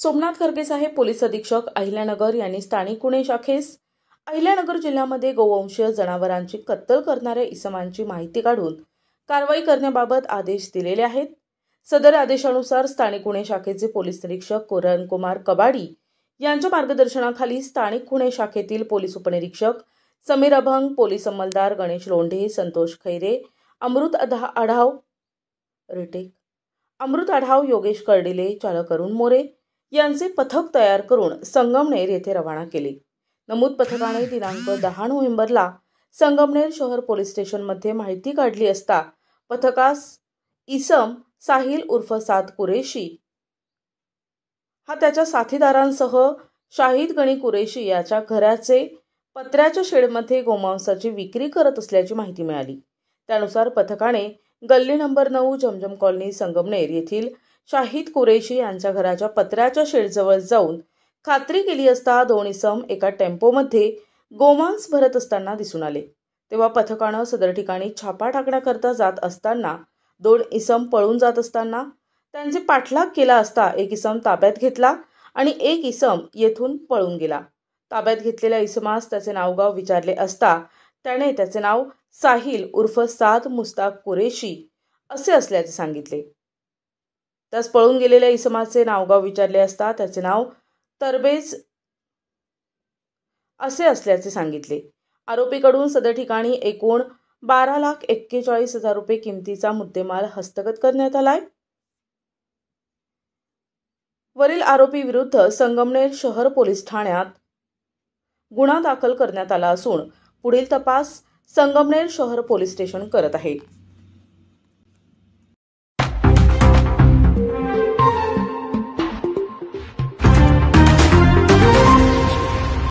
Somnath खरगेसाहेब police अधीक्षक अहिल्यानगर यांनी स्थानिक गुन्हे शाखेस अहिल्यानगर जिल्ह्यामध्ये गोवंशीय जनावरांची कत्तल करणाऱ्या इसमांची माहिती काढून कारवाई करण्याबाबत आदेश दिलेले आहेत। सदर आदेशानुसार स्थानिक गुन्हे शाखेचे पोलीस निरीक्षक किरणकुमार कबाडी यांच्या मार्गदर्शनाखाली स्थानिक गुन्हे शाखेतील पोलीस उपनिरीक्षक समीर अभंग, पोलीस अंमलदार गणेश लोंढे, संतोष खैरे, अमृत आढाव, योगेश कर्डिले, चालक अरुण मोरे यांचे पथक तयार करून संगमनेर येथे रवाना केले। नमूद पथकाने दिनांक 10 नोव्हेंबरला संगमनेर शहर पोलीस स्टेशनमध्ये माहिती काढली असता पथकास इसम साहिल उर्फ साद कुरेशी हा त्याच्या साथीदारांसह शाहिद गणी कुरेशी याच्या घराचे पत्र्याच्या शेडमध्ये गोमांसाची विक्री करत असल्याची माहिती मिळाली। त्यानुसार पथकाने गल्ली नंबर 9 जमजम कॉलनी संगमनेर येथील शाहिद कुरेशी यांच्या घराच्या पत्र्याच्या शेडजवळ जाऊन खात्री केली असता 2 इसम एका टेम्पोमध्ये गोमांस भरत असताना दिसून आले। तेव्हा पथकाने सदर ठिकाणी छापा टाकण्याकरता जात असताना 2 इसम पळून जात असताना त्यांचे पाठलाग केला असता एक इसम ताब्यात घेतला आणि एक इसम येथून पळून गेला। ताब्यात घेतलेल्या इसमास त्याचे नावगाव विचारले असता त्याने त्याचे नाव साहिल उर्फ साद मुस्ताक कुरेशी असे असल्याचे सांगितले। त्यास पळून गेलेल्या इसमाचे नावगाव विचारले असता त्याचे नाव तरबेज असे असल्याचे सांगितले। आरोपीकडून सदर ठिकाणी एकूण 12,41,000 रुपये किमतीचा मुद्देमाल हस्तगत करण्यात आलाय। वरील आरोपी विरुद्ध संगमनेर शहर पोलीस ठाण्यात गुन्हा दाखल करण्यात आला असून पुढील तपास संगमनेर शहर पोलीस स्टेशन करत आहे।